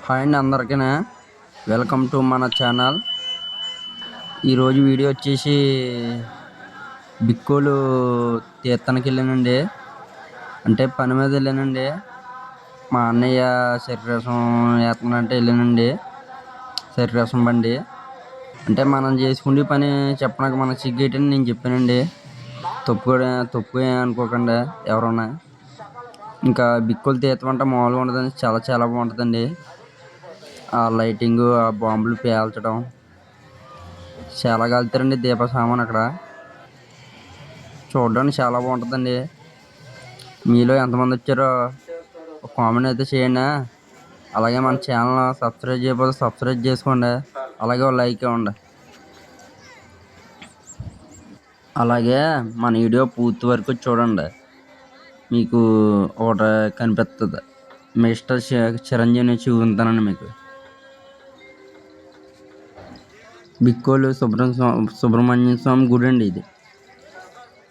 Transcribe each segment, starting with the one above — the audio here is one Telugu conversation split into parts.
హాయ్ అండి అందరికీ వెల్కమ్ టు మన ఛానల్. ఈరోజు వీడియో వచ్చేసి బిక్కోలు తీర్థానికి వెళ్ళానండి. అంటే పని మీద వెళ్ళానండి. మా అన్నయ్య శరీరసం వేస్తున్నాడంటే వెళ్ళానండి. శరీరసం బండి అంటే మనం చేసుకునే పని చెప్పడానికి మనకు సిగ్గేటని నేను చెప్పానండి. తప్పు అనుకోకుండా ఎవరన్నా. ఇంకా బిక్కులు తీర్థం అంటే మామూలుగా ఉండదండి, చాలా బాగుంటుందండి. ఆ లైటింగ్, ఆ బాంబులు పేల్చడం చాలా కాలుతారండి. దీప సామాన్ అక్కడ చూడడానికి చాలా బాగుంటుందండి. మీలో ఎంతమంది వచ్చారో ఒక కామెంట్ అయితే చేయండి. అలాగే మన ఛానల్ సబ్స్క్రైబ్ చేయకపోతే సబ్స్క్రైబ్ చేసుకోండి. అలాగే ఒక లైక్ ఇవ్వండి. అలాగే మన వీడియో పూర్తి వరకు చూడండి, మీకు ఒకటి కనిపిస్తుంది. మిస్టర్ చిరంజీవిని చూపుతానండి మీకు. బిక్కోలు సుబ్రహ్మణ్య స్వామి గుడి అండి ఇది.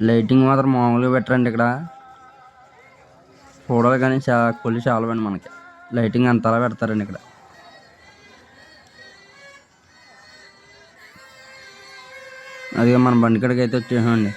లైటింగ్ మాత్రం మామూలుగా పెట్టరండి. ఇక్కడ చూడాలి కానీ కొల్లి చాలవండి మనకి. లైటింగ్ అంతలా పెడతారండి ఇక్కడ. అదే మన బండి కాడికి అయితే వచ్చేసామండి.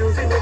choosing